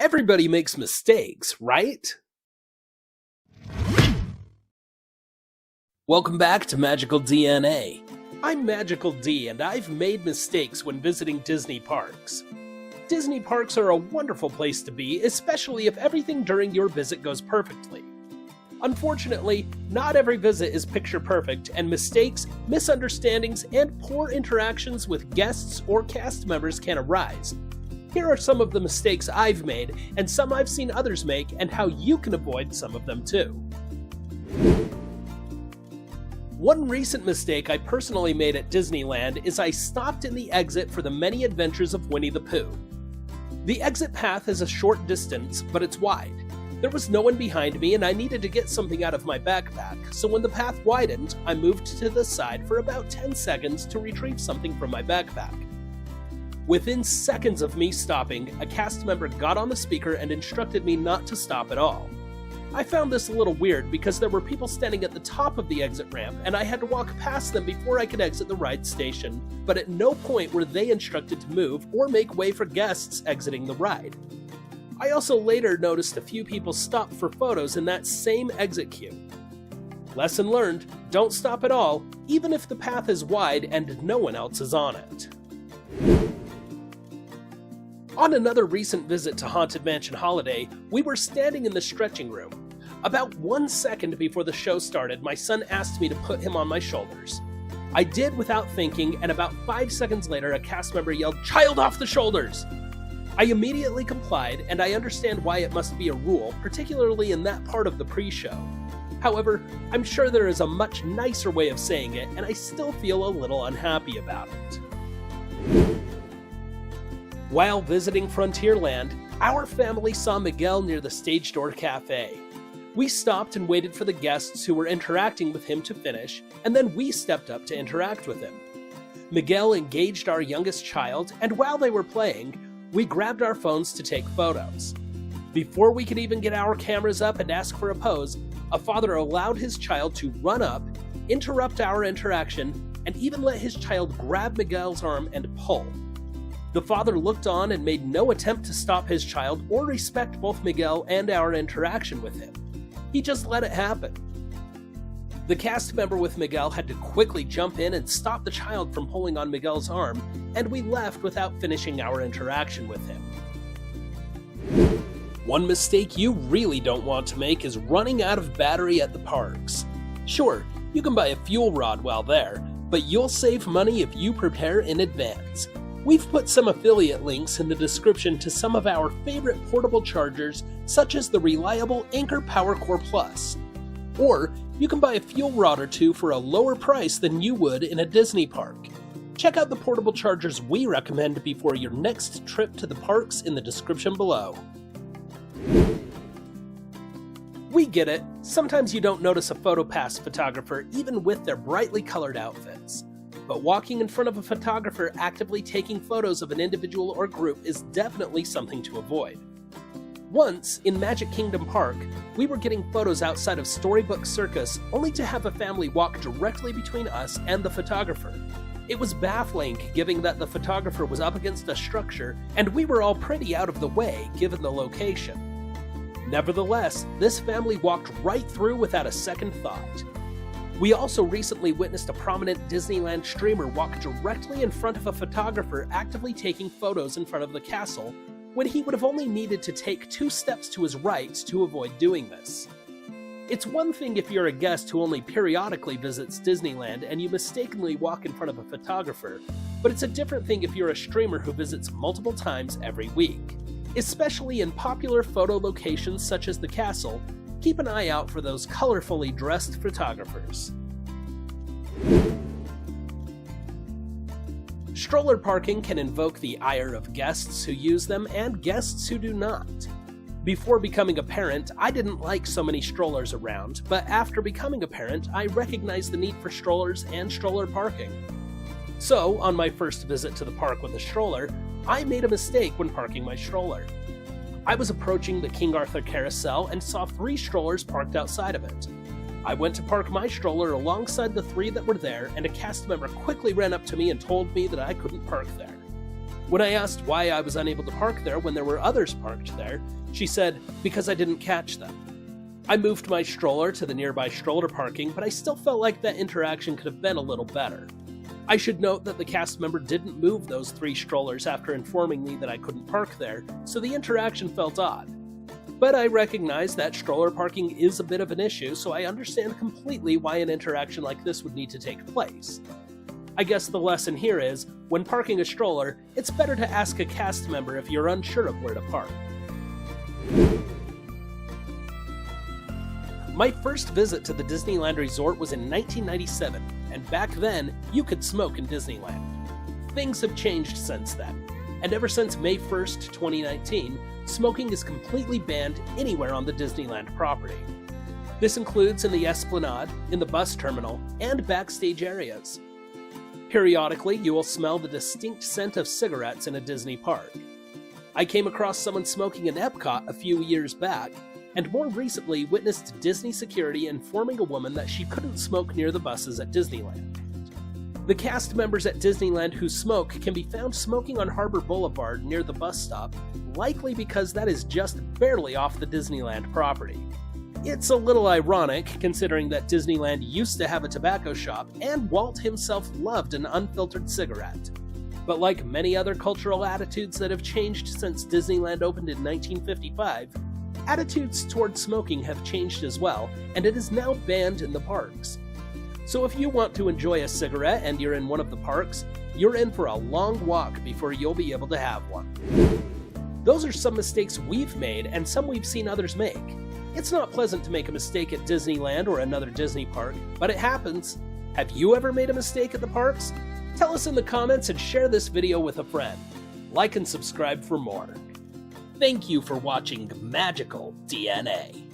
Everybody makes mistakes, right? Welcome back to Magical DNA. I'm Magical D, and I've made mistakes when visiting Disney parks. Disney parks are a wonderful place to be, especially if everything during your visit goes perfectly. Unfortunately, not every visit is picture perfect, and mistakes, misunderstandings, and poor interactions with guests or cast members can arise. Here are some of the mistakes I've made, and some I've seen others make, and how you can avoid some of them too. One recent mistake I personally made at Disneyland is I stopped in the exit for the many adventures of Winnie the Pooh. The exit path is a short distance, but it's wide. There was no one behind me, and I needed to get something out of my backpack, so when the path widened, I moved to the side for about 10 seconds to retrieve something from my backpack. Within seconds of me stopping, a cast member got on the speaker and instructed me not to stop at all. I found this a little weird because there were people standing at the top of the exit ramp and I had to walk past them before I could exit the ride station, but at no point were they instructed to move or make way for guests exiting the ride. I also later noticed a few people stop for photos in that same exit queue. Lesson learned, don't stop at all, even if the path is wide and no one else is on it. On another recent visit to Haunted Mansion Holiday, we were standing in the stretching room. About 1 second before the show started, my son asked me to put him on my shoulders. I did without thinking, and about 5 seconds later, a cast member yelled, "Child off the shoulders!" I immediately complied, and I understand why it must be a rule, particularly in that part of the pre-show. However, I'm sure there is a much nicer way of saying it, and I still feel a little unhappy about it. While visiting Frontierland, our family saw Miguel near the Stage Door Cafe. We stopped and waited for the guests who were interacting with him to finish, and then we stepped up to interact with him. Miguel engaged our youngest child, and while they were playing, we grabbed our phones to take photos. Before we could even get our cameras up and ask for a pose, a father allowed his child to run up, interrupt our interaction, and even let his child grab Miguel's arm and pull. The father looked on and made no attempt to stop his child or respect both Miguel and our interaction with him. He just let it happen. The cast member with Miguel had to quickly jump in and stop the child from pulling on Miguel's arm, and we left without finishing our interaction with him. One mistake you really don't want to make is running out of battery at the parks. Sure, you can buy a fuel rod while there, but you'll save money if you prepare in advance. We've put some affiliate links in the description to some of our favorite portable chargers, such as the reliable Anker PowerCore Plus. Or you can buy a fuel rod or two for a lower price than you would in a Disney park. Check out the portable chargers we recommend before your next trip to the parks in the description below. We get it, sometimes you don't notice a PhotoPass photographer even with their brightly colored outfits. But walking in front of a photographer actively taking photos of an individual or group is definitely something to avoid. Once, in Magic Kingdom Park, we were getting photos outside of Storybook Circus only to have a family walk directly between us and the photographer. It was baffling given that the photographer was up against a structure and we were all pretty out of the way given the location. Nevertheless, this family walked right through without a second thought. We also recently witnessed a prominent Disneyland streamer walk directly in front of a photographer actively taking photos in front of the castle, when he would have only needed to take 2 steps to his right to avoid doing this. It's one thing if you're a guest who only periodically visits Disneyland and you mistakenly walk in front of a photographer, but it's a different thing if you're a streamer who visits multiple times every week. Especially in popular photo locations such as the castle, keep an eye out for those colorfully dressed photographers. Stroller parking can invoke the ire of guests who use them and guests who do not. Before becoming a parent, I didn't like so many strollers around, but after becoming a parent, I recognized the need for strollers and stroller parking. So, on my first visit to the park with a stroller, I made a mistake when parking my stroller. I was approaching the King Arthur Carousel and saw 3 strollers parked outside of it. I went to park my stroller alongside the 3 that were there, and a cast member quickly ran up to me and told me that I couldn't park there. When I asked why I was unable to park there when there were others parked there, she said, "Because I didn't catch them." I moved my stroller to the nearby stroller parking, but I still felt like that interaction could have been a little better. I should note that the cast member didn't move those 3 strollers after informing me that I couldn't park there, so the interaction felt odd. But I recognize that stroller parking is a bit of an issue, so I understand completely why an interaction like this would need to take place. I guess the lesson here is, when parking a stroller, it's better to ask a cast member if you're unsure of where to park. My first visit to the Disneyland Resort was in 1997, and back then, you could smoke in Disneyland. Things have changed since then, and ever since May 1st, 2019, smoking is completely banned anywhere on the Disneyland property. This includes in the Esplanade, in the bus terminal, and backstage areas. Periodically, you will smell the distinct scent of cigarettes in a Disney park. I came across someone smoking in Epcot a few years back, and more recently witnessed Disney security informing a woman that she couldn't smoke near the buses at Disneyland. The cast members at Disneyland who smoke can be found smoking on Harbor Boulevard near the bus stop, likely because that is just barely off the Disneyland property. It's a little ironic, considering that Disneyland used to have a tobacco shop, and Walt himself loved an unfiltered cigarette. But like many other cultural attitudes that have changed since Disneyland opened in 1955, attitudes toward smoking have changed as well, and it is now banned in the parks. So if you want to enjoy a cigarette and you're in one of the parks, you're in for a long walk before you'll be able to have one. Those are some mistakes we've made and some we've seen others make. It's not pleasant to make a mistake at Disneyland or another Disney park, but it happens. Have you ever made a mistake at the parks? Tell us in the comments and share this video with a friend. Like and subscribe for more. Thank you for watching Magical DNA.